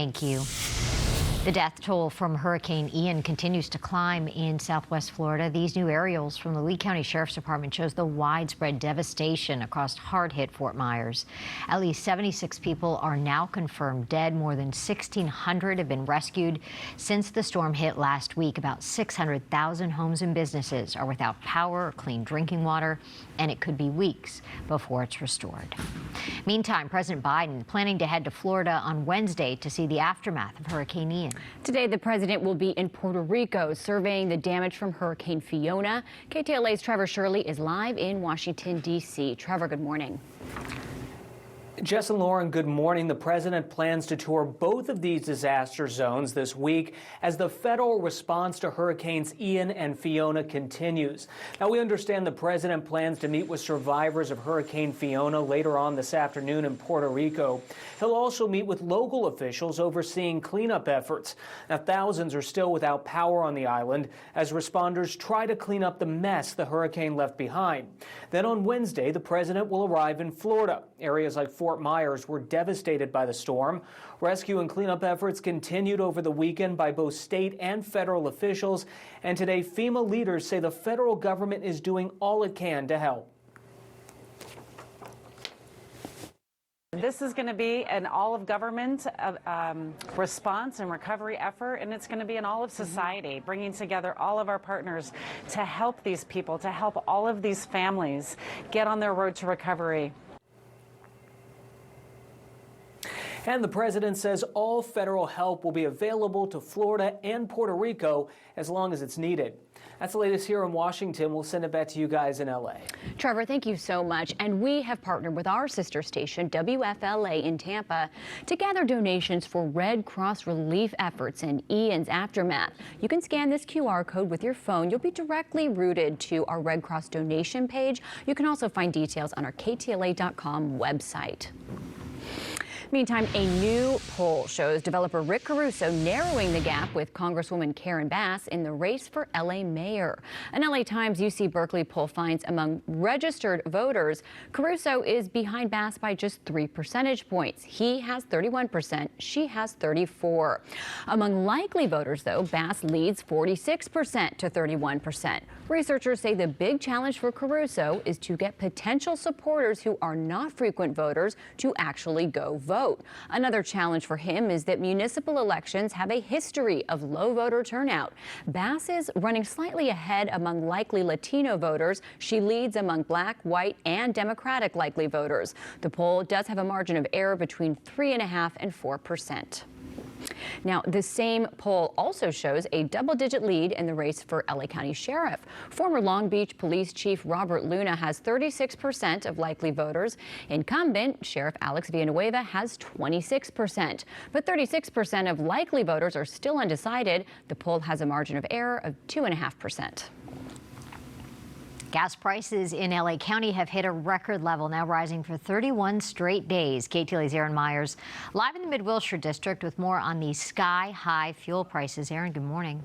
Thank you. The death toll from Hurricane Ian continues to climb in southwest Florida. These new aerials from the Lee County Sheriff's Department shows the widespread devastation across hard-hit Fort Myers. At least 76 people are now confirmed dead. More than 1,600 have been rescued. Since the storm hit last week, about 600,000 homes and businesses are without power or clean drinking water, and it could be weeks before it's restored. Meantime, President Biden planning to head to Florida on Wednesday to see the aftermath of Hurricane Ian. Today, the president will be in Puerto Rico surveying the damage from Hurricane Fiona. KTLA's Trevor Shirley is live in Washington, D.C. Trevor, good morning. Jess and Lauren, good morning. The president plans to tour both of these disaster zones this week as the federal response to Hurricanes Ian and Fiona continues. Now, we understand the president plans to meet with survivors of Hurricane Fiona later on this afternoon in Puerto Rico. He'll also meet with local officials overseeing cleanup efforts. Now, thousands are still without power on the island as responders try to clean up the mess the hurricane left behind. Then on Wednesday, the president will arrive in Florida. Areas like Fort Myers were devastated by the storm. Rescue and cleanup efforts continued over the weekend by both state and federal officials. And today, FEMA leaders say the federal government is doing all it can to help. This is going to be an all-of-government response and recovery effort, and it's going to be an all of society, bringing together all of our partners to help these people, to help all of these families get on their road to recovery. And the president says all federal help will be available to Florida and Puerto Rico as long as it's needed. That's the latest here in Washington. We'll send it back to you guys in LA. Trevor, thank you so much. And we have partnered with our sister station, WFLA in Tampa, to gather donations for Red Cross relief efforts in Ian's aftermath. You can scan this QR code with your phone. You'll be directly routed to our Red Cross donation page. You can also find details on our KTLA.com website. Meantime, a new poll shows developer Rick Caruso narrowing the gap with Congresswoman Karen Bass in the race for LA mayor. An LA Times UC Berkeley poll finds among registered voters, Caruso is behind Bass by just 3 percentage points. He has 31%, she has 34%. Among likely voters, though, Bass leads 46% to 31%. Researchers say the big challenge for Caruso is to get potential supporters who are not frequent voters to actually go vote. Another challenge for him is that municipal elections have a history of low voter turnout. Bass is running slightly ahead among likely Latino voters. She leads among Black, white, and Democratic likely voters. The poll does have a margin of error between 3.5% and 4%. Now, the same poll also shows a double-digit lead in the race for LA County Sheriff. Former Long Beach Police Chief Robert Luna has 36% of likely voters. Incumbent Sheriff Alex Villanueva has 26%. But 36% of likely voters are still undecided. The poll has a margin of error of 2.5%. Gas prices in LA County have hit a record level, now rising for 31 straight days. KTLA's Aaron Myers live in the Mid-Wilshire District with more on these sky-high fuel prices. Aaron, good morning.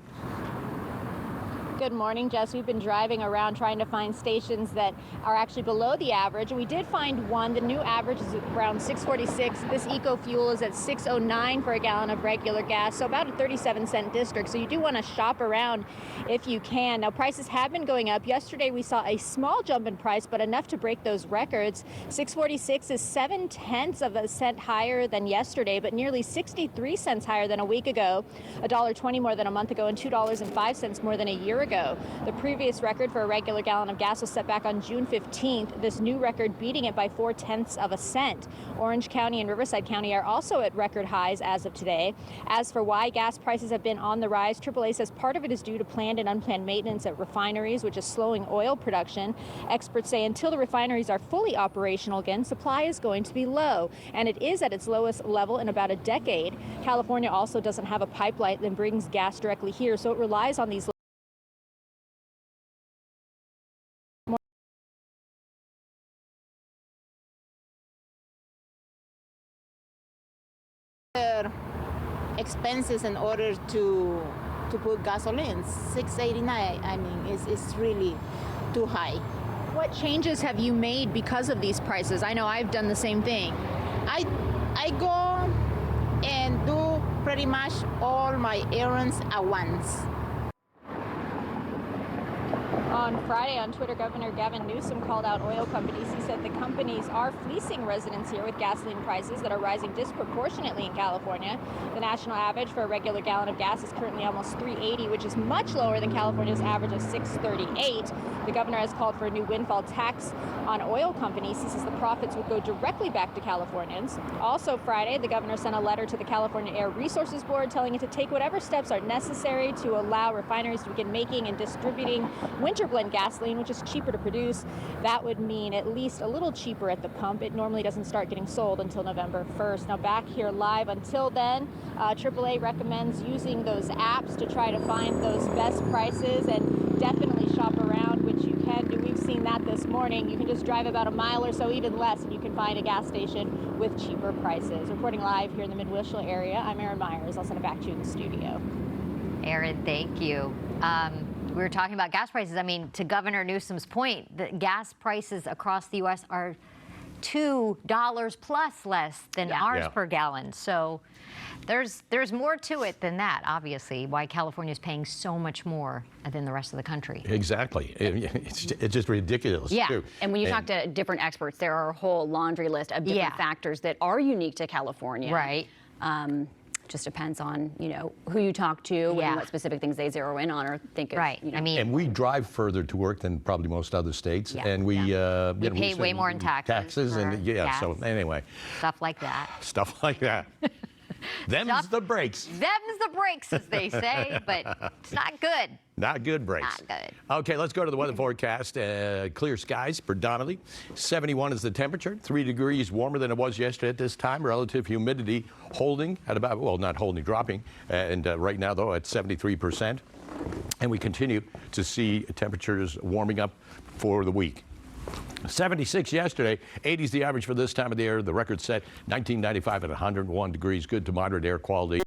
Good morning, Jess. We've been driving around trying to find stations that are actually below the average. We did find one. The new average is around $6.46. This eco fuel is at $6.09 for a gallon of regular gas, so about a 37-cent district. So you do want to shop around if you can. Now, prices have been going up. Yesterday, we saw a small jump in price, but enough to break those records. $6.46 is 0.7 of a cent higher than yesterday, but nearly 63 cents higher than a week ago, $1.20 more than a month ago, and $2.05 more than a year ago. The previous record for a regular gallon of gas was set back on June 15th. This new record beating it by 0.4 of a cent. Orange County and Riverside County are also at record highs as of today. As for why gas prices have been on the rise, AAA says part of it is due to planned and unplanned maintenance at refineries, which is slowing oil production. Experts say until the refineries are fully operational again, supply is going to be low, and it is at its lowest level in about a decade. California also doesn't have a pipeline that brings gas directly here, so it relies on these expenses in order to put gasoline. $6.89, I mean, it's really too high. What changes have you made because of these prices? I know I've done the same thing. I go and do pretty much all my errands at once. On Friday on Twitter, Governor Gavin Newsom called out oil companies. He said the companies are fleecing residents here with gasoline prices that are rising disproportionately in California. The national average for a regular gallon of gas is currently almost $3.80, which is much lower than California's average of $6.38. The governor has called for a new windfall tax on oil companies. He says the profits would go directly back to Californians. Also Friday, the governor sent a letter to the California Air Resources Board telling it to take whatever steps are necessary to allow refineries to begin making and distributing winter blend gasoline, which is cheaper to produce. That would mean at least a little cheaper at the pump. It normally doesn't start getting sold until November 1st. Now back here live until then, AAA recommends using those apps to try to find those best prices and definitely shop around, which you can do. We've seen that this morning. You can just drive about a mile or so, even less, and you can find a gas station with cheaper prices. Reporting live here in the Mid-Wilshire area, I'm Erin Myers. I'll send it back to you in the studio. Erin, thank you. We were talking about gas prices. I mean, to Governor Newsom's point, the gas prices across the U.S. are $2 plus less than ours per gallon. So there's more to it than that, obviously, why California is paying so much more than the rest of the country. Exactly. It's just ridiculous, too. And when you talk to different experts, there are a whole laundry list of different factors that are unique to California. Right. Just depends on, you know, who you talk to and what specific things they zero in on or think of. Right. You know. I mean, And we drive further to work than probably most other states, and we pay way more in taxes and gas. So anyway, stuff like that. stuff like that. Them's the breaks. Them's the breaks, as they say, but it's not good. Not good breaks. Not good. Okay, let's go to the weather forecast. Clear skies predominantly. 71 is the temperature, 3 degrees warmer than it was yesterday at this time. Relative humidity holding at about, well, not holding, dropping. And right now, though, at 73%. And we continue to see temperatures warming up for the week. 76 yesterday, 80 is the average for this time of the year. The record set 1995 at 101 degrees, good to moderate air quality.